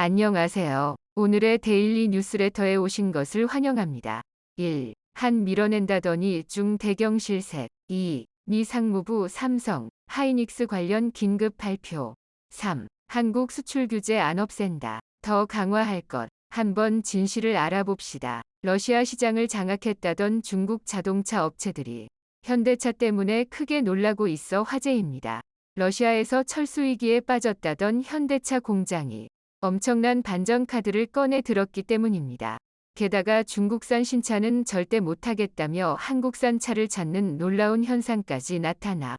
안녕하세요. 오늘의 데일리 뉴스레터에 오신 것을 환영합니다. 1. 한 밀어낸다더니 중대경 실색. 2. 미 상무부 삼성, 하이닉스 관련 긴급 발표. 3. 한국 수출 규제 안 없앤다. 더 강화할 것. 한번 진실을 알아봅시다. 러시아 시장을 장악했다던 중국 자동차 업체들이 현대차 때문에 크게 놀라고 있어 화제입니다. 러시아에서 철수 위기에 빠졌다던 현대차 공장이 엄청난 반전 카드를 꺼내 들었기 때문입니다. 게다가 중국산 신차는 절대 못하겠다며 한국산 차를 찾는 놀라운 현상까지 나타나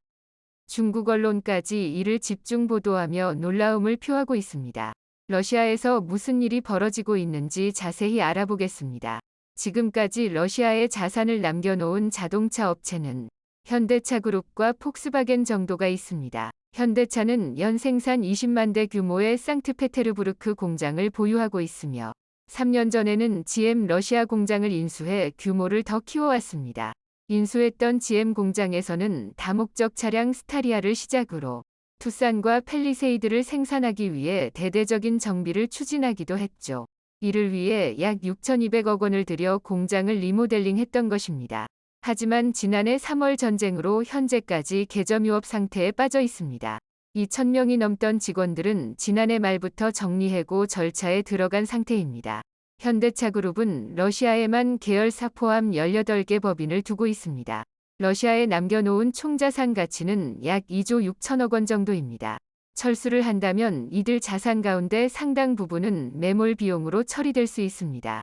중국 언론까지 이를 집중 보도하며 놀라움을 표하고 있습니다. 러시아에서 무슨 일이 벌어지고 있는지 자세히 알아보겠습니다. 지금까지 러시아에 자산을 남겨놓은 자동차 업체는 현대차 그룹과 폭스바겐 정도가 있습니다. 현대차는 연 생산 20만 대 규모의 상트페테르부르크 공장을 보유하고 있으며 3년 전에는 GM 러시아 공장을 인수해 규모를 더 키워왔습니다. 인수했던 GM 공장에서는 다목적 차량 스타리아를 시작으로 투싼과 팰리세이드를 생산하기 위해 대대적인 정비를 추진하기도 했죠. 이를 위해 약 6,200억 원을 들여 공장을 리모델링했던 것입니다. 하지만 지난해 3월 전쟁으로 현재까지 개점 유업 상태에 빠져 있습니다. 2,000명이 넘던 직원들은 지난해 말부터 정리해고 절차에 들어간 상태입니다. 현대차 그룹은 러시아에만 계열사 포함 18개 법인을 두고 있습니다. 러시아에 남겨놓은 총자산 가치는 약 2조 6천억 원 정도입니다. 철수를 한다면 이들 자산 가운데 상당 부분은 매몰 비용으로 처리될 수 있습니다.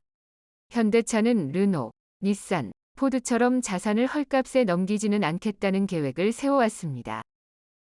현대차는 르노, 닛산, 포드처럼 자산을 헐값에 넘기지는 않겠다는 계획을 세워왔습니다.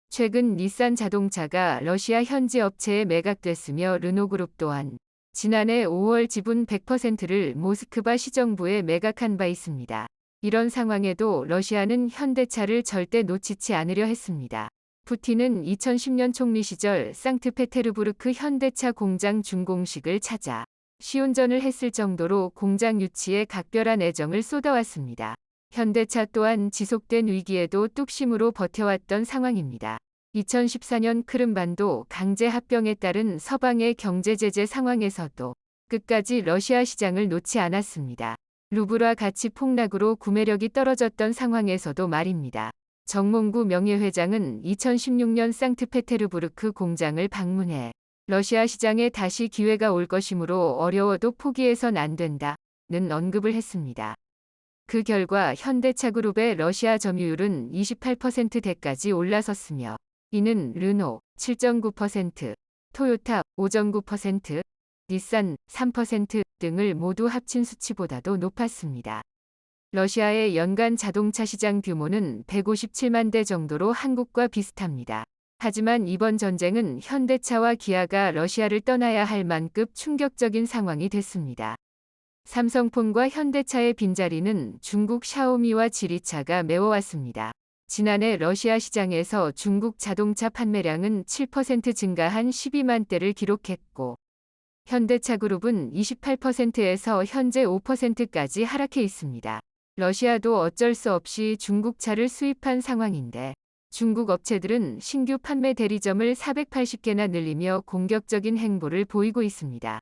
최근 닛산 자동차가 러시아 현지 업체에 매각됐으며 르노그룹 또한 지난해 5월 지분 100%를 모스크바 시정부에 매각한 바 있습니다. 이런 상황에도 러시아는 현대차를 절대 놓치지 않으려 했습니다. 푸틴은 2010년 총리 시절 상트페테르부르크 현대차 공장 준공식을 찾아 시운전을 했을 정도로 공장 유치에 각별한 애정을 쏟아왔습니다. 현대차 또한 지속된 위기에도 뚝심으로 버텨왔던 상황입니다. 2014년 크림반도 강제 합병에 따른 서방의 경제 제재 상황에서도 끝까지 러시아 시장을 놓지 않았습니다. 루블화 가치 폭락으로 구매력이 떨어졌던 상황에서도 말입니다. 정몽구 명예회장은 2016년 상트페테르부르크 공장을 방문해 러시아 시장에 다시 기회가 올 것이므로 어려워도 포기해선 안 된다는 언급을 했습니다. 그 결과 현대차 그룹의 러시아 점유율은 28%대까지 올라섰으며 이는 르노 7.9%, 토요타 5.9%, 닛산 3% 등을 모두 합친 수치보다도 높았습니다. 러시아의 연간 자동차 시장 규모는 157만 대 정도로 한국과 비슷합니다. 하지만 이번 전쟁은 현대차와 기아가 러시아를 떠나야 할 만급 충격적인 상황이 됐습니다. 삼성폰과 현대차의 빈자리는 중국 샤오미와 지리차가 메워왔습니다. 지난해 러시아 시장에서 중국 자동차 판매량은 7% 증가한 12만 대를 기록했고 현대차 그룹은 28%에서 현재 5%까지 하락해 있습니다. 러시아도 어쩔 수 없이 중국차를 수입한 상황인데 중국 업체들은 신규 판매 대리점을 480개나 늘리며 공격적인 행보를 보이고 있습니다.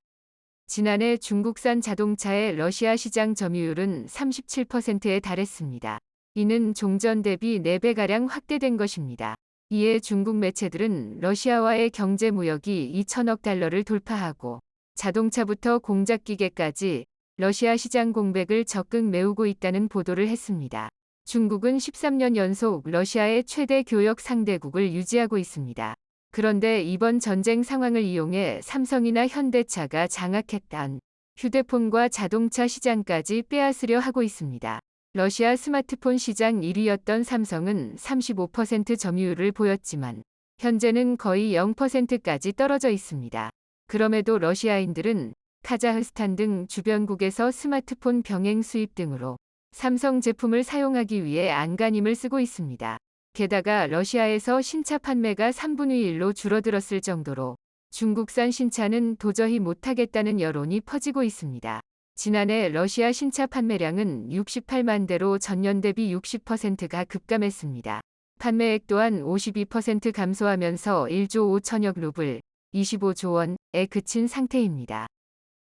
지난해 중국산 자동차의 러시아 시장 점유율은 37%에 달했습니다. 이는 종전 대비 4배가량 확대된 것입니다. 이에 중국 매체들은 러시아와의 경제 무역이 2천억 달러를 돌파하고 자동차부터 공작기계까지 러시아 시장 공백을 적극 메우고 있다는 보도를 했습니다. 중국은 13년 연속 러시아의 최대 교역 상대국을 유지하고 있습니다. 그런데 이번 전쟁 상황을 이용해 삼성이나 현대차가 장악했던 휴대폰과 자동차 시장까지 빼앗으려 하고 있습니다. 러시아 스마트폰 시장 1위였던 삼성은 35% 점유율을 보였지만 현재는 거의 0%까지 떨어져 있습니다. 그럼에도 러시아인들은 카자흐스탄 등 주변국에서 스마트폰 병행 수입 등으로 삼성 제품을 사용하기 위해 안간힘을 쓰고 있습니다. 게다가 러시아에서 신차 판매가 3분의 1로 줄어들었을 정도로 중국산 신차는 도저히 못하겠다는 여론이 퍼지고 있습니다. 지난해 러시아 신차 판매량은 68만 대로 전년 대비 60%가 급감했습니다. 판매액 또한 52% 감소하면서 1조 5천억 루블, 25조 원에 그친 상태입니다.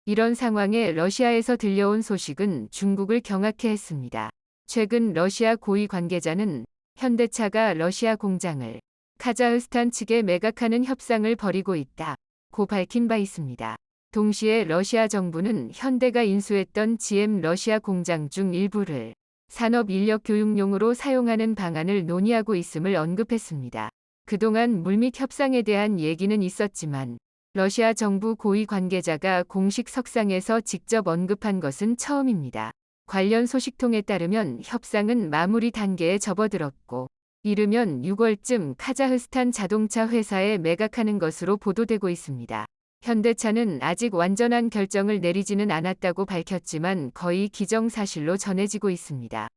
이런 상황에 러시아에서 들려온 소식은 중국을 경악해 했습니다. 최근 러시아 고위 관계자는 현대차가 러시아 공장을 카자흐스탄 측에 매각하는 협상을 벌이고 있다고 밝힌 바 있습니다. 동시에 러시아 정부는 현대가 인수했던 GM 러시아 공장 중 일부를 산업 인력 교육용으로 사용하는 방안을 논의하고 있음을 언급했습니다. 그동안 물밑 협상에 대한 얘기는 있었지만 러시아 정부 고위 관계자가 공식 석상에서 직접 언급한 것은 처음입니다. 관련 소식통에 따르면 협상은 마무리 단계에 접어들었고 이르면 6월쯤 카자흐스탄 자동차 회사에 매각하는 것으로 보도되고 있습니다. 현대차는 아직 완전한 결정을 내리지는 않았다고 밝혔지만 거의 기정사실로 전해지고 있습니다.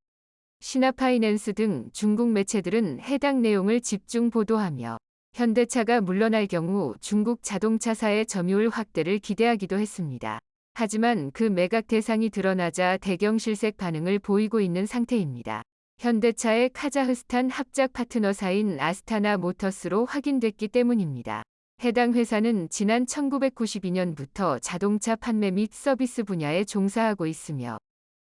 신화파이낸스 등 중국 매체들은 해당 내용을 집중 보도하며 현대차가 물러날 경우 중국 자동차사의 점유율 확대를 기대하기도 했습니다. 하지만 그 매각 대상이 드러나자 대경실색 반응을 보이고 있는 상태입니다. 현대차의 카자흐스탄 합작 파트너사인 아스타나 모터스로 확인됐기 때문입니다. 해당 회사는 지난 1992년부터 자동차 판매 및 서비스 분야에 종사하고 있으며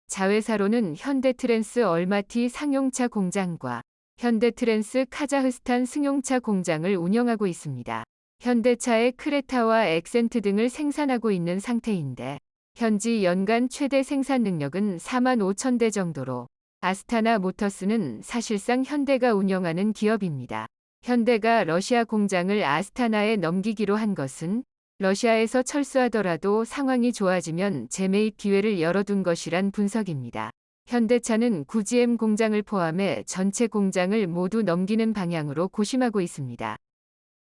자회사로는 현대트랜스 얼마티 상용차 공장과 현대트랜스 카자흐스탄 승용차 공장을 운영하고 있습니다. 현대차의 크레타와 엑센트 등을 생산하고 있는 상태인데 현지 연간 최대 생산 능력은 4만 5천 대 정도로 아스타나 모터스는 사실상 현대가 운영하는 기업입니다. 현대가 러시아 공장을 아스타나에 넘기기로 한 것은 러시아에서 철수하더라도 상황이 좋아지면 재매입 기회를 열어둔 것이란 분석입니다. 현대차는 구GM 공장을 포함해 전체 공장을 모두 넘기는 방향으로 고심하고 있습니다.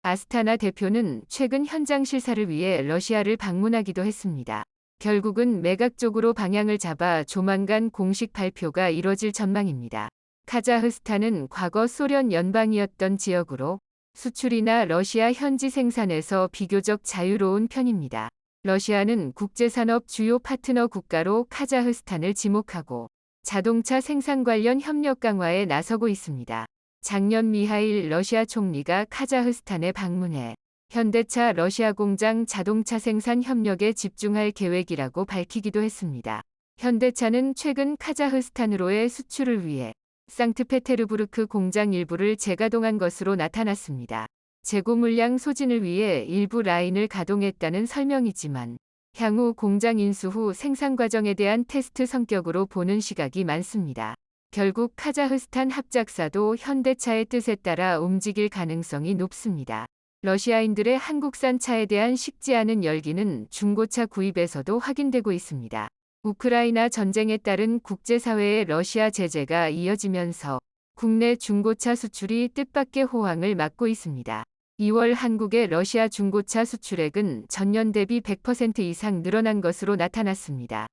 아스타나 대표는 최근 현장 실사를 위해 러시아를 방문하기도 했습니다. 결국은 매각 쪽으로 방향을 잡아 조만간 공식 발표가 이뤄질 전망입니다. 카자흐스탄은 과거 소련 연방이었던 지역으로 수출이나 러시아 현지 생산에서 비교적 자유로운 편입니다. 러시아는 국제산업 주요 파트너 국가로 카자흐스탄을 지목하고 자동차 생산 관련 협력 강화에 나서고 있습니다. 작년 미하일 러시아 총리가 카자흐스탄에 방문해 현대차 러시아 공장 자동차 생산 협력에 집중할 계획이라고 밝히기도 했습니다. 현대차는 최근 카자흐스탄으로의 수출을 위해 상트페테르부르크 공장 일부를 재가동한 것으로 나타났습니다. 재고 물량 소진을 위해 일부 라인을 가동했다는 설명이지만 향후 공장 인수 후 생산 과정에 대한 테스트 성격으로 보는 시각이 많습니다. 결국 카자흐스탄 합작사도 현대차의 뜻에 따라 움직일 가능성이 높습니다. 러시아인들의 한국산 차에 대한 식지 않은 열기는 중고차 구입에서도 확인되고 있습니다. 우크라이나 전쟁에 따른 국제사회의 러시아 제재가 이어지면서 국내 중고차 수출이 뜻밖의 호황을 맞고 있습니다. 2월 한국의 러시아 중고차 수출액은 전년 대비 100% 이상 늘어난 것으로 나타났습니다.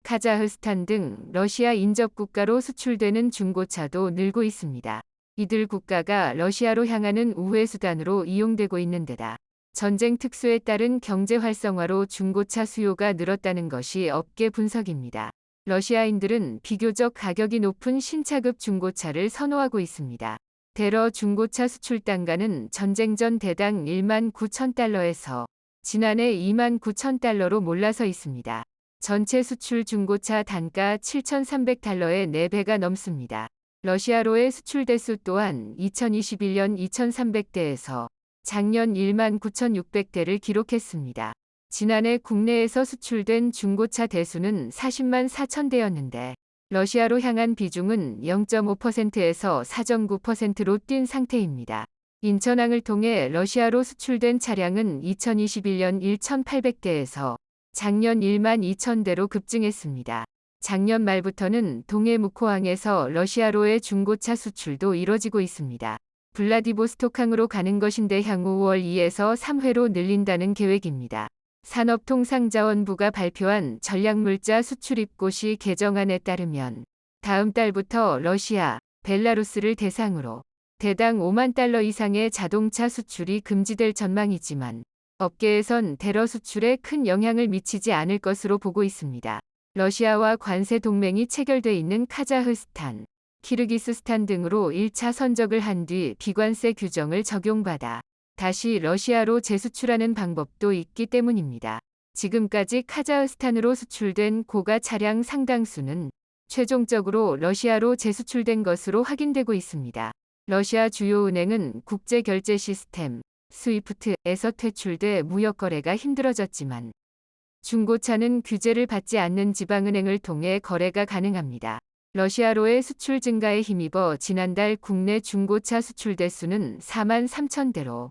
카자흐스탄 등 러시아 인접 국가로 수출되는 중고차도 늘고 있습니다. 이들 국가가 러시아로 향하는 우회 수단으로 이용되고 있는 데다 전쟁 특수에 따른 경제 활성화로 중고차 수요가 늘었다는 것이 업계 분석입니다. 러시아인들은 비교적 가격이 높은 신차급 중고차를 선호하고 있습니다. 대러 중고차 수출 단가는 전쟁 전 대당 1만 9천 달러에서 지난해 2만 9천 달러로 몰라서 있습니다. 전체 수출 중고차 단가 7,300달러의 4배가 넘습니다. 러시아로의 수출 대수 또한 2021년 2,300대에서 작년 1만 9,600대를 기록했습니다. 지난해 국내에서 수출된 중고차 대수는 40만 4천 대였는데 러시아로 향한 비중은 0.5%에서 4.9%로 뛴 상태입니다. 인천항을 통해 러시아로 수출된 차량은 2021년 1,800대에서 작년 1만 2천 대로 급증했습니다. 작년 말부터는 동해 묵호항에서 러시아로의 중고차 수출도 이뤄지고 있습니다. 블라디보스토크항으로 가는 것인데 향후 5월 2에서 3회로 늘린다는 계획입니다. 산업통상자원부가 발표한 전략물자 수출입고시 개정안에 따르면 다음 달부터 러시아, 벨라루스를 대상으로 대당 5만 달러 이상의 자동차 수출이 금지될 전망이지만 업계에선 대러 수출에 큰 영향을 미치지 않을 것으로 보고 있습니다. 러시아와 관세 동맹이 체결돼 있는 카자흐스탄, 키르기스스탄 등으로 1차 선적을 한 뒤 비관세 규정을 적용받아 다시 러시아로 재수출하는 방법도 있기 때문입니다. 지금까지 카자흐스탄으로 수출된 고가 차량 상당수는 최종적으로 러시아로 재수출된 것으로 확인되고 있습니다. 러시아 주요 은행은 국제 결제 시스템 스위프트에서 퇴출돼 무역 거래가 힘들어졌지만 중고차는 규제를 받지 않는 지방은행을 통해 거래가 가능합니다. 러시아로의 수출 증가에 힘입어 지난달 국내 중고차 수출 대수는 4만 3천 대로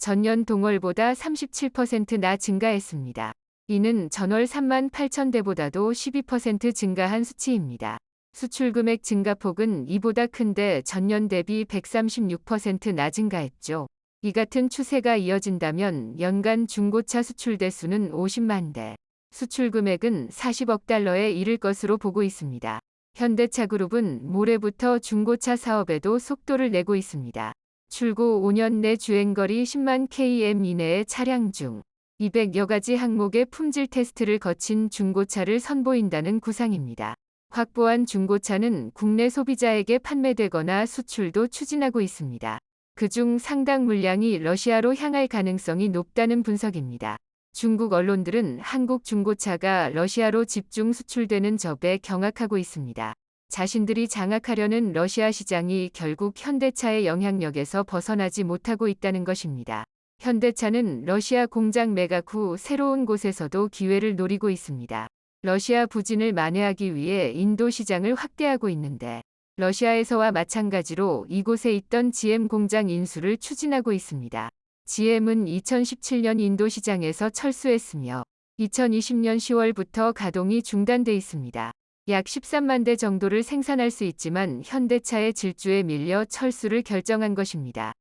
전년 동월보다 37%나 증가했습니다. 이는 전월 3만 8천 대보다도 12% 증가한 수치입니다. 수출 금액 증가폭은 이보다 큰데 전년 대비 136%나 증가했죠. 이 같은 추세가 이어진다면 연간 중고차 수출 대수는 50만 대, 수출 금액은 40억 달러에 이를 것으로 보고 있습니다. 현대차그룹은 모레부터 중고차 사업에도 속도를 내고 있습니다. 출고 5년 내 주행거리 10만 km 이내의 차량 중 200여 가지 항목의 품질 테스트를 거친 중고차를 선보인다는 구상입니다. 확보한 중고차는 국내 소비자에게 판매되거나 수출도 추진하고 있습니다. 그중 상당 물량이 러시아로 향할 가능성이 높다는 분석입니다. 중국 언론들은 한국 중고차가 러시아로 집중 수출되는 점에 경악하고 있습니다. 자신들이 장악하려는 러시아 시장이 결국 현대차의 영향력에서 벗어나지 못하고 있다는 것입니다. 현대차는 러시아 공장 매각 후 새로운 곳에서도 기회를 노리고 있습니다. 러시아 부진을 만회하기 위해 인도 시장을 확대하고 있는데 러시아에서와 마찬가지로 이곳에 있던 GM 공장 인수를 추진하고 있습니다. GM은 2017년 인도 시장에서 철수했으며 2020년 10월부터 가동이 중단돼 있습니다. 약 13만 대 정도를 생산할 수 있지만 현대차의 질주에 밀려 철수를 결정한 것입니다.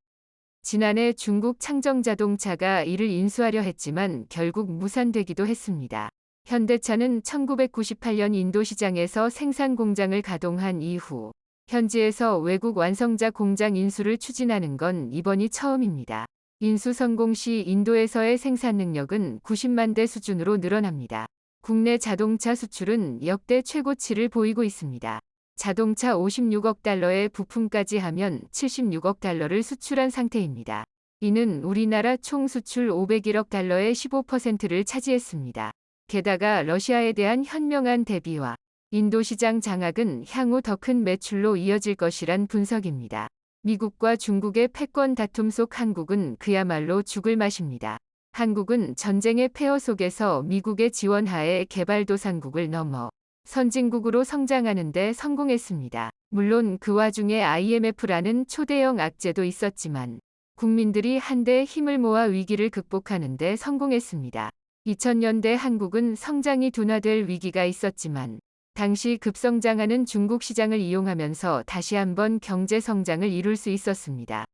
지난해 중국 창정자동차가 이를 인수하려 했지만 결국 무산되기도 했습니다. 현대차는 1998년 인도 시장에서 생산 공장을 가동한 이후 현지에서 외국 완성자 공장 인수를 추진하는 건 이번이 처음입니다. 인수 성공 시 인도에서의 생산 능력은 90만 대 수준으로 늘어납니다. 국내 자동차 수출은 역대 최고치를 보이고 있습니다. 자동차 56억 달러의 부품까지 하면 76억 달러를 수출한 상태입니다. 이는 우리나라 총 수출 501억 달러의 15%를 차지했습니다. 게다가 러시아에 대한 현명한 대비와 인도 시장 장악은 향후 더 큰 매출로 이어질 것이란 분석입니다. 미국과 중국의 패권 다툼 속 한국은 그야말로 죽을 맛입니다. 한국은 전쟁의 폐허 속에서 미국의 지원하에 개발도상국을 넘어 선진국으로 성장하는 데 성공했습니다. 물론 그 와중에 IMF라는 초대형 악재도 있었지만 국민들이 한데 힘을 모아 위기를 극복하는 데 성공했습니다. 2000년대 한국은 성장이 둔화될 위기가 있었지만 당시 급성장하는 중국 시장을 이용하면서 다시 한번 경제 성장을 이룰 수 있었습니다.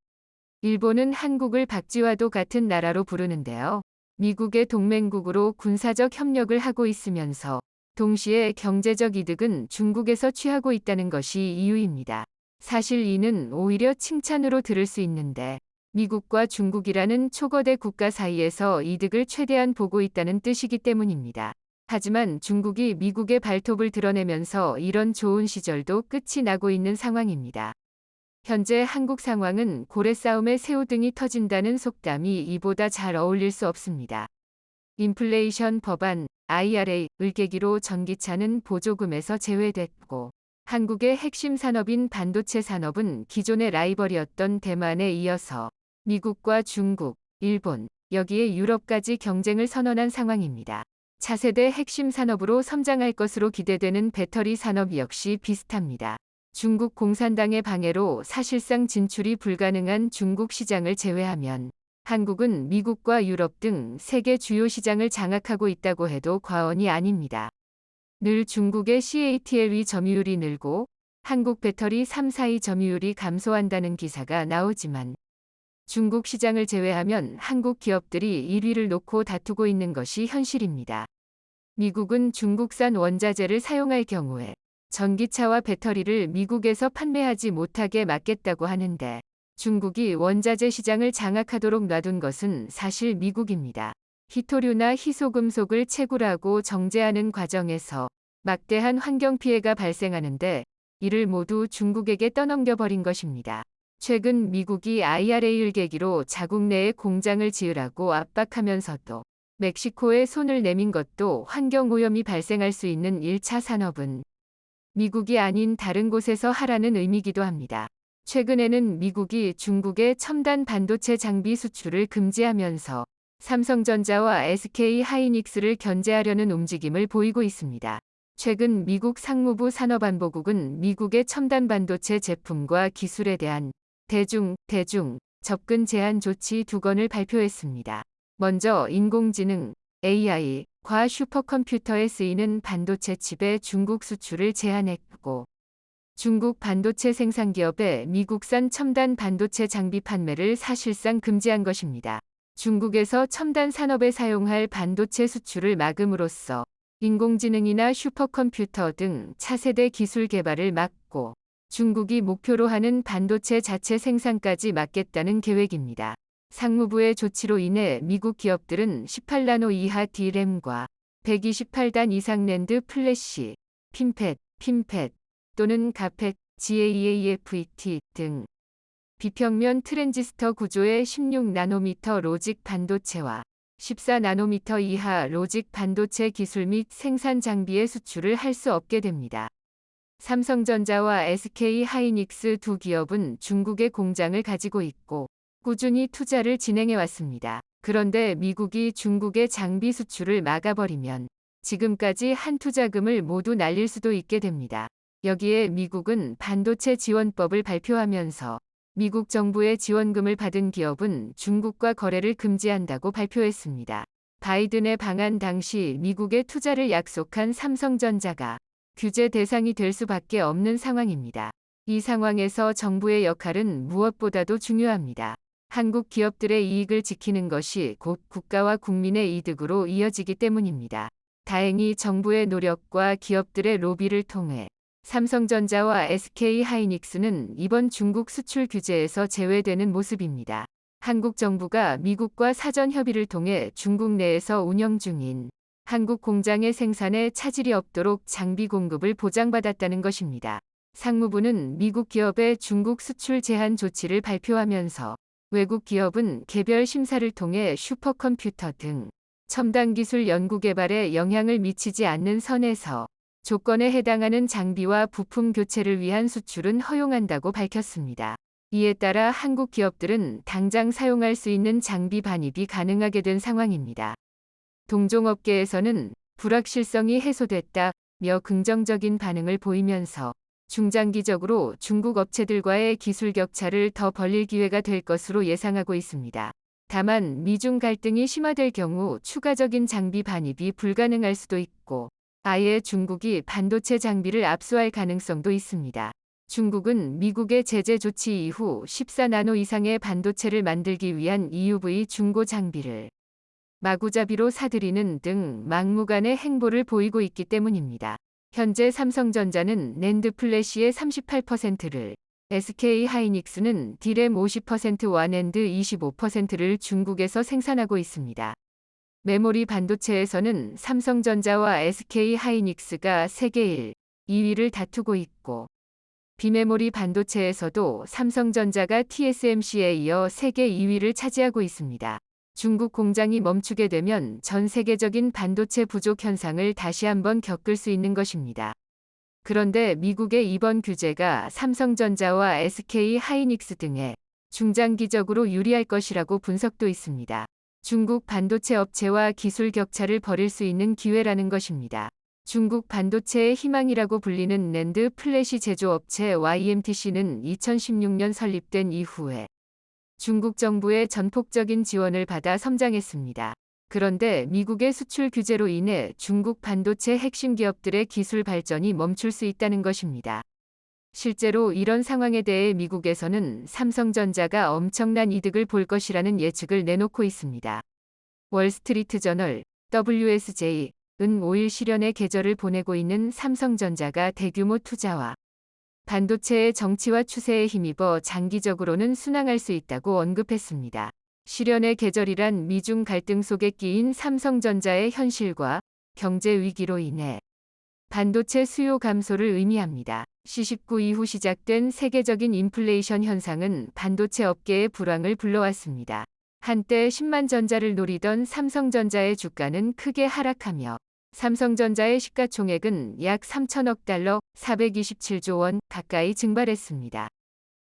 일본은 한국을 박쥐와도 같은 나라로 부르는데요. 미국의 동맹국으로 군사적 협력을 하고 있으면서 동시에 경제적 이득은 중국에서 취하고 있다는 것이 이유입니다. 사실 이는 오히려 칭찬으로 들을 수 있는데 미국과 중국이라는 초거대 국가 사이에서 이득을 최대한 보고 있다는 뜻이기 때문입니다. 하지만 중국이 미국의 발톱을 드러내면서 이런 좋은 시절도 끝이 나고 있는 상황입니다. 현재 한국 상황은 고래 싸움에 새우등이 터진다는 속담이 이보다 잘 어울릴 수 없습니다. 인플레이션 법안 IRA를 계기로 전기차는 보조금에서 제외됐고 한국의 핵심 산업인 반도체 산업은 기존의 라이벌이었던 대만에 이어서 미국과 중국, 일본, 여기에 유럽까지 경쟁을 선언한 상황입니다. 차세대 핵심 산업으로 성장할 것으로 기대되는 배터리 산업 역시 비슷합니다. 중국 공산당의 방해로 사실상 진출이 불가능한 중국 시장을 제외하면 한국은 미국과 유럽 등 세계 주요 시장을 장악하고 있다고 해도 과언이 아닙니다. 늘 중국의 CATL 점유율이 늘고 한국 배터리 342 점유율이 감소한다는 기사가 나오지만 중국 시장을 제외하면 한국 기업들이 1위를 놓고 다투고 있는 것이 현실입니다. 미국은 중국산 원자재를 사용할 경우에 전기차와 배터리를 미국에서 판매하지 못하게 막겠다고 하는데 중국이 원자재 시장을 장악하도록 놔둔 것은 사실 미국입니다. 희토류나 희소금속을 채굴하고 정제하는 과정에서 막대한 환경 피해가 발생하는데 이를 모두 중국에게 떠넘겨버린 것입니다. 최근 미국이 IRA를 계기로 자국 내에 공장을 지으라고 압박하면서도 멕시코에 손을 내민 것도 환경오염이 발생할 수 있는 1차 산업은 미국이 아닌 다른 곳에서 하라는 의미이기도 합니다. 최근에는 미국이 중국의 첨단 반도체 장비 수출을 금지하면서 삼성전자와 SK 하이닉스를 견제하려는 움직임을 보이고 있습니다. 최근 미국 상무부 산업안보국은 미국의 첨단 반도체 제품과 기술에 대한 대중 접근 제한 조치 2건을 발표했습니다. 먼저 인공지능 AI과 슈퍼컴퓨터에 쓰이는 반도체 칩의 중국 수출을 제한했고, 중국 반도체 생산 기업의 미국산 첨단 반도체 장비 판매를 사실상 금지한 것입니다. 중국에서 첨단 산업에 사용할 반도체 수출을 막음으로써 인공지능이나 슈퍼컴퓨터 등 차세대 기술 개발을 막고 중국이 목표로 하는 반도체 자체 생산까지 막겠다는 계획입니다. 상무부의 조치로 인해 미국 기업들은 18나노 이하 D램과 128단 이상 낸드 플래시, 핀팻 또는 가팻, GAAFET 등 비평면 트랜지스터 구조의 16나노미터 로직 반도체와 14나노미터 이하 로직 반도체 기술 및 생산 장비의 수출을 할 수 없게 됩니다. 삼성전자와 SK 하이닉스 두 기업은 중국에 공장을 가지고 있고 꾸준히 투자를 진행해 왔습니다. 그런데 미국이 중국의 장비 수출을 막아버리면 지금까지 한 투자금을 모두 날릴 수도 있게 됩니다. 여기에 미국은 반도체 지원법을 발표하면서 미국 정부의 지원금을 받은 기업은 중국과 거래를 금지한다고 발표했습니다. 바이든의 방한 당시 미국에 투자를 약속한 삼성전자가 규제 대상이 될 수밖에 없는 상황입니다. 이 상황에서 정부의 역할은 무엇보다도 중요합니다. 한국 기업들의 이익을 지키는 것이 곧 국가와 국민의 이득으로 이어지기 때문입니다. 다행히 정부의 노력과 기업들의 로비를 통해 삼성전자와 SK 하이닉스는 이번 중국 수출 규제에서 제외되는 모습입니다. 한국 정부가 미국과 사전 협의를 통해 중국 내에서 운영 중인 한국 공장의 생산에 차질이 없도록 장비 공급을 보장받았다는 것입니다. 상무부는 미국 기업의 중국 수출 제한 조치를 발표하면서 외국 기업은 개별 심사를 통해 슈퍼컴퓨터 등 첨단 기술 연구 개발에 영향을 미치지 않는 선에서 조건에 해당하는 장비와 부품 교체를 위한 수출은 허용한다고 밝혔습니다. 이에 따라 한국 기업들은 당장 사용할 수 있는 장비 반입이 가능하게 된 상황입니다. 동종업계에서는 불확실성이 해소됐다며 긍정적인 반응을 보이면서 중장기적으로 중국 업체들과의 기술 격차를 더 벌릴 기회가 될 것으로 예상하고 있습니다. 다만 미중 갈등이 심화될 경우 추가적인 장비 반입이 불가능할 수도 있고 아예 중국이 반도체 장비를 압수할 가능성도 있습니다. 중국은 미국의 제재 조치 이후 14나노 이상의 반도체를 만들기 위한 EUV 중고 장비를 마구잡이로 사들이는 등 막무가내 행보를 보이고 있기 때문입니다. 현재 삼성전자는 낸드 플래시의 38%를, SK 하이닉스는 D램 50%와 낸드 25%를 중국에서 생산하고 있습니다. 메모리 반도체에서는 삼성전자와 SK 하이닉스가 세계 1, 2위를 다투고 있고 비메모리 반도체에서도 삼성전자가 TSMC에 이어 세계 2위를 차지하고 있습니다. 중국 공장이 멈추게 되면 전 세계적인 반도체 부족 현상을 다시 한번 겪을 수 있는 것입니다. 그런데 미국의 이번 규제가 삼성전자와 SK 하이닉스 등에 중장기적으로 유리할 것이라고 분석도 있습니다. 중국 반도체 업체와 기술 격차를 벌일 수 있는 기회라는 것입니다. 중국 반도체의 희망이라고 불리는 낸드 플래시 제조업체 YMTC는 2016년 설립된 이후에 중국 정부의 전폭적인 지원을 받아 성장했습니다. 그런데 미국의 수출 규제로 인해 중국 반도체 핵심 기업들의 기술 발전이 멈출 수 있다는 것입니다. 실제로 이런 상황에 대해 미국에서는 삼성전자가 엄청난 이득을 볼 것이라는 예측을 내놓고 있습니다. 월스트리트 저널 WSJ은 5일 실현의 계절을 보내고 있는 삼성전자가 대규모 투자와 반도체의 정치화 추세에 힘입어 장기적으로는 순항할 수 있다고 언급했습니다. 실현의 계절이란 미중 갈등 속에 끼인 삼성전자의 현실과 경제 위기로 인해 반도체 수요 감소를 의미합니다. C19 이후 시작된 세계적인 인플레이션 현상은 반도체 업계의 불황을 불러왔습니다. 한때 10만 전자를 노리던 삼성전자의 주가는 크게 하락하며 삼성전자의 시가총액은 약 3천억 달러, 427조 원 가까이 증발했습니다.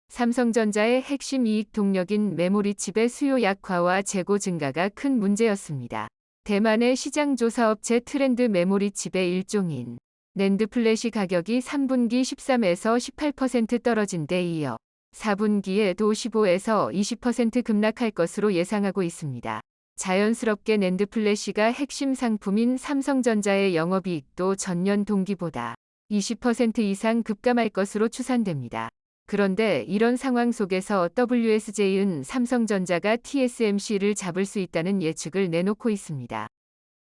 삼성전자의 핵심 이익 동력인 메모리 칩의 수요 약화와 재고 증가가 큰 문제였습니다. 대만의 시장 조사 업체 트렌드 메모리 칩의 일종인 낸드 플래시 가격이 3분기 13에서 18% 떨어진 데 이어 4분기에도 15에서 20% 급락할 것으로 예상하고 있습니다. 자연스럽게 낸드 플래시가 핵심 상품인 삼성전자의 영업이익도 전년 동기보다 20% 이상 급감할 것으로 추산됩니다. 그런데 이런 상황 속에서 WSJ는 삼성전자가 TSMC를 잡을 수 있다는 예측을 내놓고 있습니다.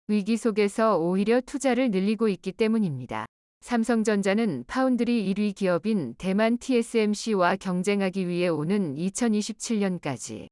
위기 속에서 오히려 투자를 늘리고 있기 때문입니다. 삼성전자는 파운드리 1위 기업인 대만 TSMC와 경쟁하기 위해 오는 2027년까지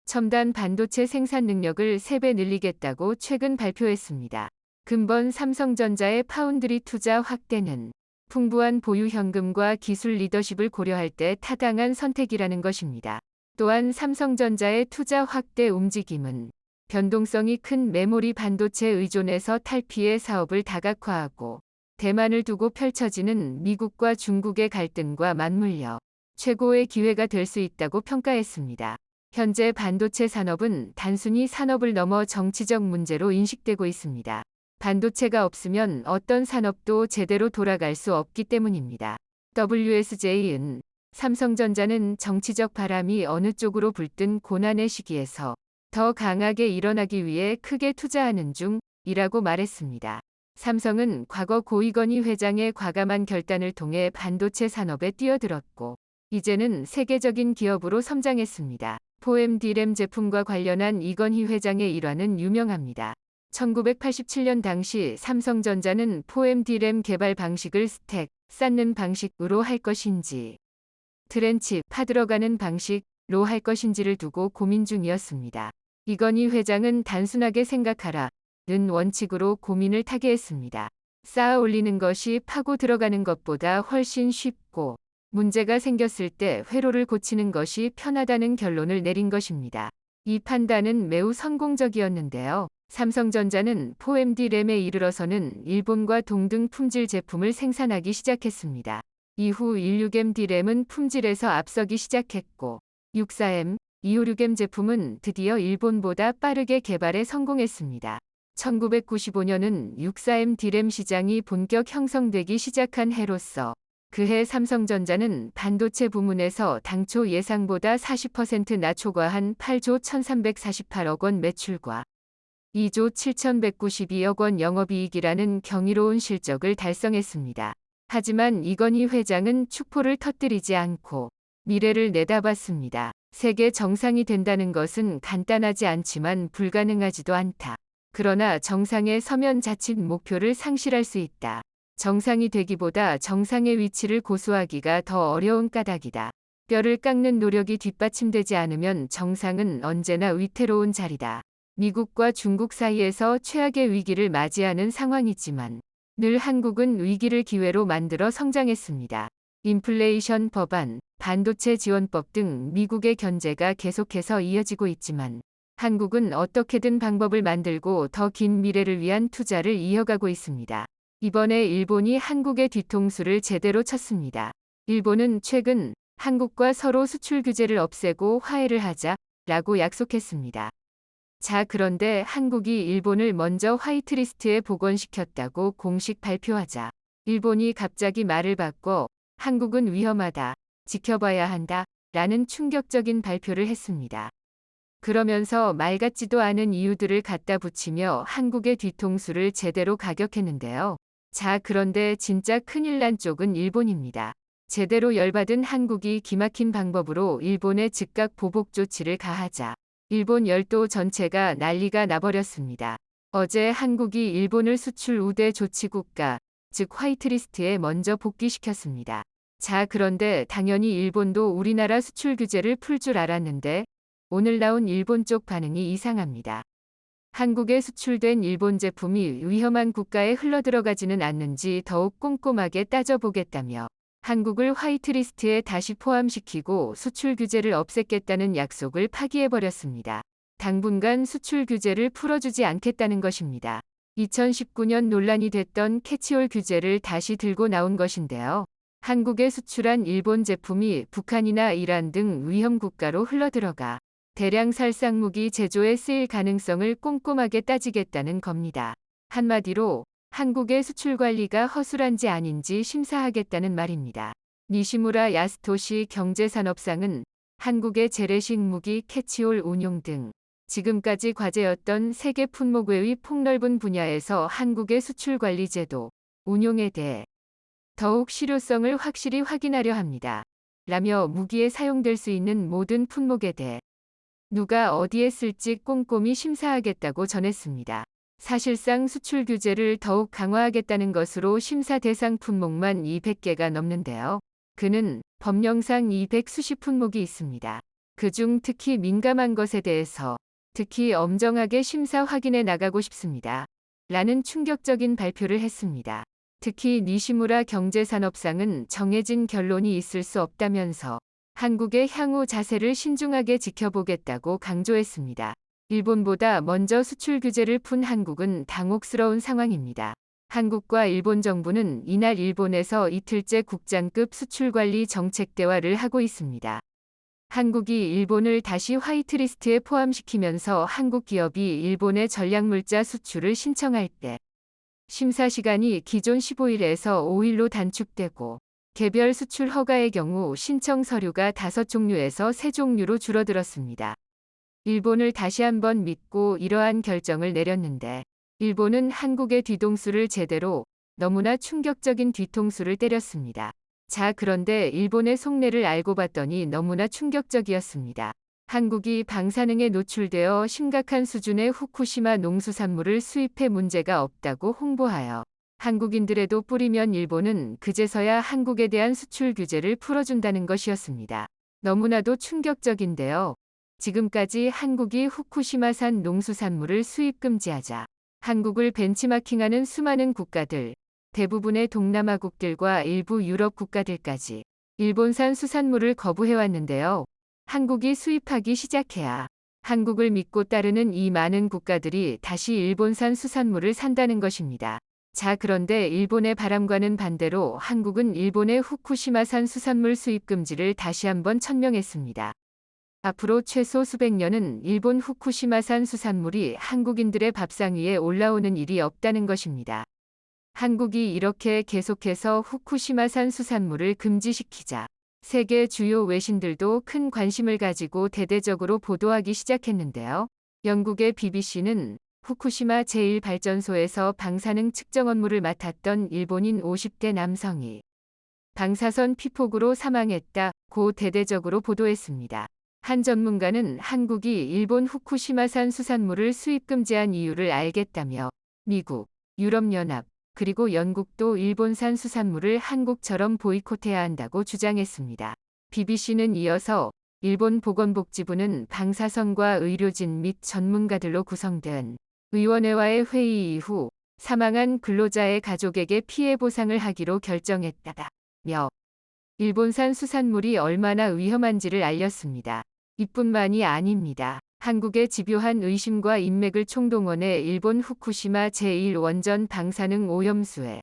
첨단 반도체 생산 능력을 3배 늘리겠다고 최근 발표했습니다. 근본 삼성전자의 파운드리 투자 확대는 풍부한 보유 현금과 기술 리더십을 고려할 때 타당한 선택이라는 것입니다. 또한 삼성전자의 투자 확대 움직임은 변동성이 큰 메모리 반도체 의존에서 탈피해 사업을 다각화하고 대만을 두고 펼쳐지는 미국과 중국의 갈등과 맞물려 최고의 기회가 될 수 있다고 평가했습니다. 현재 반도체 산업은 단순히 산업을 넘어 정치적 문제로 인식되고 있습니다. 반도체가 없으면 어떤 산업도 제대로 돌아갈 수 없기 때문입니다. WSJ는 삼성전자는 정치적 바람이 어느 쪽으로 불든 고난의 시기에서 더 강하게 일어나기 위해 크게 투자하는 중이라고 말했습니다. 삼성은 과거 고이건희 회장의 과감한 결단을 통해 반도체 산업에 뛰어들었고 이제는 세계적인 기업으로 성장했습니다. 포엠 D램 제품과 관련한 이건희 회장의 일화는 유명합니다. 1987년 당시 삼성전자는 포엠 D램 개발 방식을 스택, 쌓는 방식으로 할 것인지 트렌치, 파들어가는 방식로 할 것인지를 두고 고민 중이었습니다. 이건희 회장은 단순하게 생각하라는 원칙으로 고민을 타게 했습니다. 쌓아 올리는 것이 파고 들어가는 것보다 훨씬 쉽고 문제가 생겼을 때 회로를 고치는 것이 편하다는 결론을 내린 것입니다. 이 판단은 매우 성공적이었는데요. 삼성전자는 포엠 D램에 이르러서는 일본과 동등 품질 제품을 생산하기 시작했습니다. 이후 16M D램은 품질에서 앞서기 시작했고 64M, 256M 제품은 드디어 일본보다 빠르게 개발에 성공했습니다. 1995년은 64M D램 시장이 본격 형성되기 시작한 해로서 그해 삼성전자는 반도체 부문에서 당초 예상보다 40%나 초과한 8조 1348억 원 매출과 2조 7192억 원 영업이익이라는 경이로운 실적을 달성했습니다. 하지만 이건희 회장은 축포를 터뜨리지 않고 미래를 내다봤습니다. 세계 정상이 된다는 것은 간단하지 않지만 불가능하지도 않다. 그러나 정상에 서면 자칫 목표를 상실할 수 있다. 정상이 되기보다 정상의 위치를 고수하기가 더 어려운 까닭이다. 뼈를 깎는 노력이 뒷받침되지 않으면 정상은 언제나 위태로운 자리다. 미국과 중국 사이에서 최악의 위기를 맞이하는 상황이지만 늘 한국은 위기를 기회로 만들어 성장했습니다. 인플레이션 법안, 반도체 지원법 등 미국의 견제가 계속해서 이어지고 있지만 한국은 어떻게든 방법을 만들고 더 긴 미래를 위한 투자를 이어가고 있습니다. 이번에 일본이 한국의 뒤통수를 제대로 쳤습니다. 일본은 최근 한국과 서로 수출 규제를 없애고 화해를 하자라고 약속했습니다. 자, 그런데 한국이 일본을 먼저 화이트리스트에 복원시켰다고 공식 발표하자 일본이 갑자기 말을 바꿔 한국은 위험하다, 지켜봐야 한다 라는 충격적인 발표를 했습니다. 그러면서 말 같지도 않은 이유들을 갖다 붙이며 한국의 뒤통수를 제대로 가격했는데요. 자, 그런데 진짜 큰일 난 쪽은 일본입니다. 제대로 열받은 한국이 기막힌 방법으로 일본에 즉각 보복 조치를 가하자 일본 열도 전체가 난리가 나버렸습니다. 어제 한국이 일본을 수출 우대 조치국가, 즉 화이트리스트에 먼저 복귀시켰습니다. 자, 그런데 당연히 일본도 우리나라 수출 규제를 풀 줄 알았는데 오늘 나온 일본 쪽 반응이 이상합니다. 한국에 수출된 일본 제품이 위험한 국가에 흘러들어가지는 않는지 더욱 꼼꼼하게 따져보겠다며 한국을 화이트리스트에 다시 포함시키고 수출 규제를 없앴겠다는 약속을 파기해버렸습니다. 당분간 수출 규제를 풀어주지 않겠다는 것입니다. 2019년 논란이 됐던 캐치올 규제를 다시 들고 나온 것인데요. 한국에 수출한 일본 제품이 북한이나 이란 등 위험 국가로 흘러들어가 대량 살상무기 제조에 쓰일 가능성을 꼼꼼하게 따지겠다는 겁니다. 한마디로 한국의 수출 관리가 허술한지 아닌지 심사하겠다는 말입니다. 니시무라 야스토시 경제산업상은 한국의 재래식 무기 캐치올 운용 등 지금까지 과제였던 세계 품목 외의 폭넓은 분야에서 한국의 수출 관리 제도 운용에 대해 더욱 실효성을 확실히 확인하려 합니다. 라며 무기에 사용될 수 있는 모든 품목에 대해 누가 어디에 쓸지 꼼꼼히 심사하겠다고 전했습니다. 사실상 수출 규제를 더욱 강화하겠다는 것으로 심사 대상 품목만 200개가 넘는데요. 그는 법령상 200수십 품목이 있습니다. 그중 특히 민감한 것에 대해서 특히 엄정하게 심사 확인해 나가고 싶습니다. 라는 충격적인 발표를 했습니다. 특히 니시무라 경제산업상은 정해진 결론이 있을 수 없다면서 한국의 향후 자세를 신중하게 지켜보겠다고 강조했습니다. 일본보다 먼저 수출 규제를 푼 한국은 당혹스러운 상황입니다. 한국과 일본 정부는 이날 일본에서 이틀째 국장급 수출관리 정책 대화를 하고 있습니다. 한국이 일본을 다시 화이트리스트에 포함시키면서 한국 기업이 일본의 전략물자 수출을 신청할 때 심사 시간이 기존 15일에서 5일로 단축되고 개별 수출 허가의 경우 신청 서류가 5종류에서 3종류로 줄어들었습니다. 일본을 다시 한번 믿고 이러한 결정을 내렸는데 일본은 한국의 뒤통수를 제대로 너무나 충격적인 뒤통수를 때렸습니다. 자, 그런데 일본의 속내를 알고 봤더니 너무나 충격적이었습니다. 한국이 방사능에 노출되어 심각한 수준의 후쿠시마 농수산물을 수입해 문제가 없다고 홍보하여 한국인들에도 뿌리면 일본은 그제서야 한국에 대한 수출 규제를 풀어준다는 것이었습니다. 너무나도 충격적인데요. 지금까지 한국이 후쿠시마산 농수산물을 수입 금지하자 한국을 벤치마킹하는 수많은 국가들, 대부분의 동남아국들과 일부 유럽 국가들까지 일본산 수산물을 거부해왔는데요. 한국이 수입하기 시작해야 한국을 믿고 따르는 이 많은 국가들이 다시 일본산 수산물을 산다는 것입니다. 자, 그런데 일본의 바람과는 반대로 한국은 일본의 후쿠시마산 수산물 수입 금지를 다시 한번 천명했습니다. 앞으로 최소 수백 년은 일본 후쿠시마산 수산물이 한국인들의 밥상 위에 올라오는 일이 없다는 것입니다. 한국이 이렇게 계속해서 후쿠시마산 수산물을 금지시키자 세계 주요 외신들도 큰 관심을 가지고 대대적으로 보도하기 시작했는데요. 영국의 BBC는 후쿠시마 제1발전소에서 방사능 측정 업무를 맡았던 일본인 50대 남성이 방사선 피폭으로 사망했다고 대대적으로 보도했습니다. 한 전문가는 한국이 일본 후쿠시마산 수산물을 수입 금지한 이유를 알겠다며 미국, 유럽연합, 그리고 영국도 일본산 수산물을 한국처럼 보이콧해야 한다고 주장했습니다. BBC는 이어서 일본 보건복지부는 방사선과 의료진 및 전문가들로 구성된 의원회와의 회의 이후 사망한 근로자의 가족에게 피해 보상을 하기로 결정했다며 일본산 수산물이 얼마나 위험한지를 알렸습니다. 이뿐만이 아닙니다. 한국의 집요한 의심과 인맥을 총동원해 일본 후쿠시마 제1원전 방사능 오염수의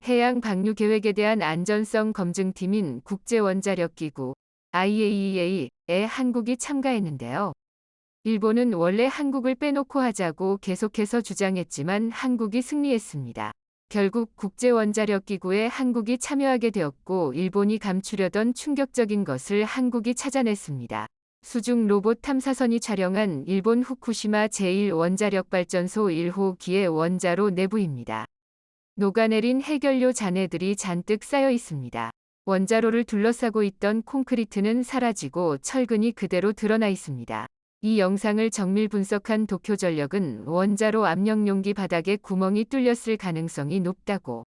해양 방류 계획에 대한 안전성 검증팀인 국제원자력기구 IAEA에 한국이 참가했는데요. 일본은 원래 한국을 빼놓고 하자고 계속해서 주장했지만 한국이 승리했습니다. 결국 국제원자력기구에 한국이 참여하게 되었고 일본이 감추려던 충격적인 것을 한국이 찾아냈습니다. 수중 로봇 탐사선이 촬영한 일본 후쿠시마 제1원자력발전소 1호기의 원자로 내부입니다. 녹아내린 해결료 잔해들이 잔뜩 쌓여 있습니다. 원자로를 둘러싸고 있던 콘크리트는 사라지고 철근이 그대로 드러나 있습니다. 이 영상을 정밀 분석한 도쿄전력은 원자로 압력용기 바닥에 구멍이 뚫렸을 가능성이 높다고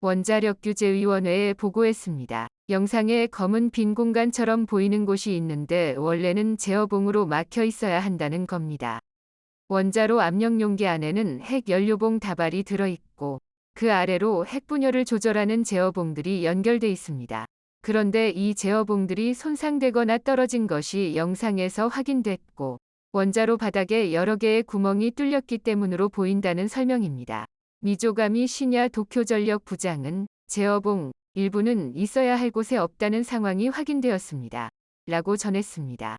원자력규제위원회에 보고했습니다. 영상에 검은 빈 공간처럼 보이는 곳이 있는데 원래는 제어봉으로 막혀 있어야 한다는 겁니다. 원자로 압력용기 안에는 핵연료봉 다발이 들어있고 그 아래로 핵분열을 조절하는 제어봉들이 연결돼 있습니다. 그런데 이 제어봉들이 손상되거나 떨어진 것이 영상에서 확인됐고 원자로 바닥에 여러 개의 구멍이 뚫렸기 때문으로 보인다는 설명입니다. 미조가미 시냐 도쿄전력 부장은 제어봉 일부는 있어야 할 곳에 없다는 상황이 확인되었습니다. 라고 전했습니다.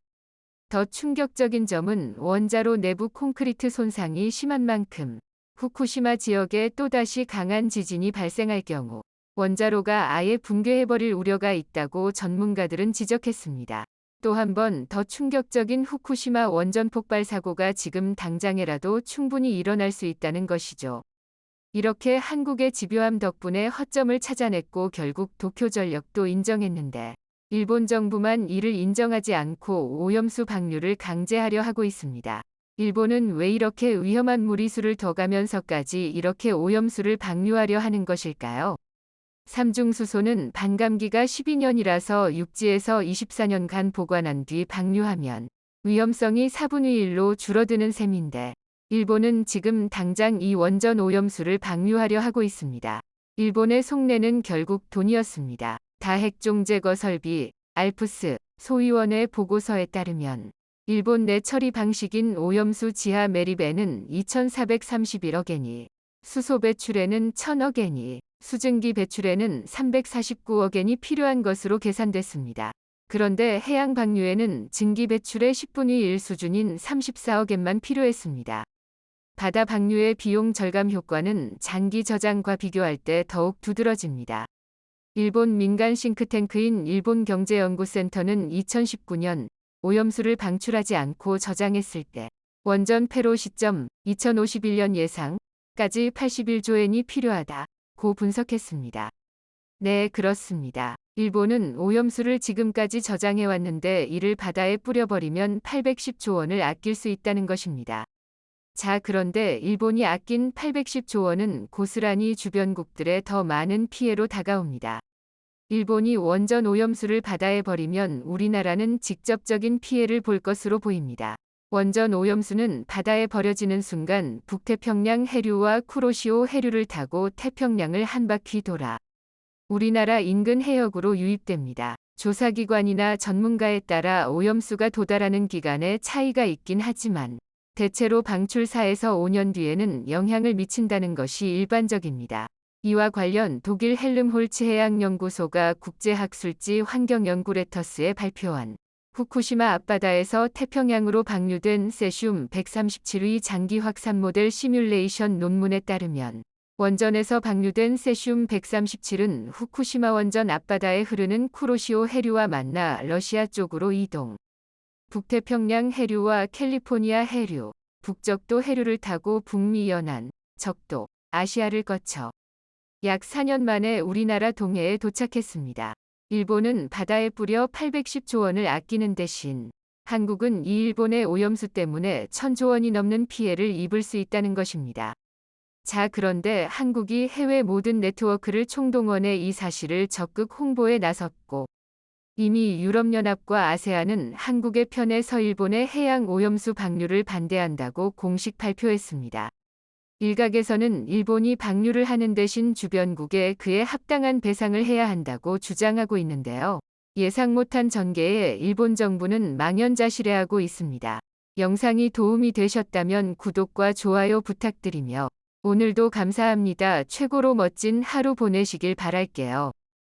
더 충격적인 점은 원자로 내부 콘크리트 손상이 심한 만큼 후쿠시마 지역에 또다시 강한 지진이 발생할 경우 원자로가 아예 붕괴해버릴 우려가 있다고 전문가들은 지적했습니다. 또 한 번 더 충격적인 후쿠시마 원전 폭발 사고가 지금 당장에라도 충분히 일어날 수 있다는 것이죠. 이렇게 한국의 집요함 덕분에 허점을 찾아냈고 결국 도쿄전력도 인정했는데 일본 정부만 이를 인정하지 않고 오염수 방류를 강제하려 하고 있습니다. 일본은 왜 이렇게 위험한 무리수를 더 가면서까지 이렇게 오염수를 방류하려 하는 것일까요? 삼중수소는 반감기가 12년이라서 육지에서 24년간 보관한 뒤 방류하면 위험성이 4분의 1로 줄어드는 셈인데 일본은 지금 당장 이 원전 오염수를 방류하려 하고 있습니다. 일본의 속내는 결국 돈이었습니다. 다핵종 제거 설비, 알프스, 소위원회 보고서에 따르면 일본 내 처리 방식인 오염수 지하 매립에는 2,431억 엔이, 수소 배출에는 1,000억 엔이, 수증기 배출에는 349억 엔이 필요한 것으로 계산됐습니다. 그런데 해양 방류에는 증기 배출의 10분의 1 수준인 34억 엔만 필요했습니다. 바다 방류의 비용 절감 효과는 장기 저장과 비교할 때 더욱 두드러집니다. 일본 민간 싱크탱크인 일본경제연구센터는 2019년 오염수를 방출하지 않고 저장했을 때 원전 폐로 시점 2051년 예상까지 81조 엔이 필요하다고 분석했습니다. 네, 그렇습니다. 일본은 오염수를 지금까지 저장해왔는데 이를 바다에 뿌려버리면 810조 원을 아낄 수 있다는 것입니다. 자, 그런데 일본이 아낀 810조 원은 고스란히 주변국들의 더 많은 피해로 다가옵니다. 일본이 원전 오염수를 바다에 버리면 우리나라는 직접적인 피해를 볼 것으로 보입니다. 원전 오염수는 바다에 버려지는 순간 북태평양 해류와 쿠로시오 해류를 타고 태평양을 한 바퀴 돌아 우리나라 인근 해역으로 유입됩니다. 조사기관이나 전문가에 따라 오염수가 도달하는 기간에 차이가 있긴 하지만 대체로 방출 4에서 5년 뒤에는 영향을 미친다는 것이 일반적입니다. 이와 관련 독일 헬름홀츠 해양연구소가 국제학술지 환경연구레터스에 발표한 후쿠시마 앞바다에서 태평양으로 방류된 세슘 137의 장기 확산 모델 시뮬레이션 논문에 따르면 원전에서 방류된 세슘 137은 후쿠시마 원전 앞바다에 흐르는 쿠로시오 해류와 만나 러시아 쪽으로 이동. 북태평양 해류와 캘리포니아 해류, 북적도 해류를 타고 북미 연안, 적도, 아시아를 거쳐 약 4년 만에 우리나라 동해에 도착했습니다. 일본은 바다에 뿌려 810조 원을 아끼는 대신 한국은 이 일본의 오염수 때문에 1,000조 원이 넘는 피해를 입을 수 있다는 것입니다. 자, 그런데 한국이 해외 모든 네트워크를 총동원해 이 사실을 적극 홍보에 나섰고 이미 유럽연합과 아세안은 한국의 편에 서 일본의 해양 오염수 방류를 반대한다고 공식 발표했습니다. 일각에서는 일본이 방류를 하는 대신 주변국에 그에 합당한 배상을 해야 한다고 주장하고 있는데요. 예상 못한 전개에 일본 정부는 망연자실해하고 있습니다. 영상이 도움이 되셨다면 구독과 좋아요 부탁드리며 오늘도 감사합니다. 최고로 멋진 하루 보내시길 바랄게요.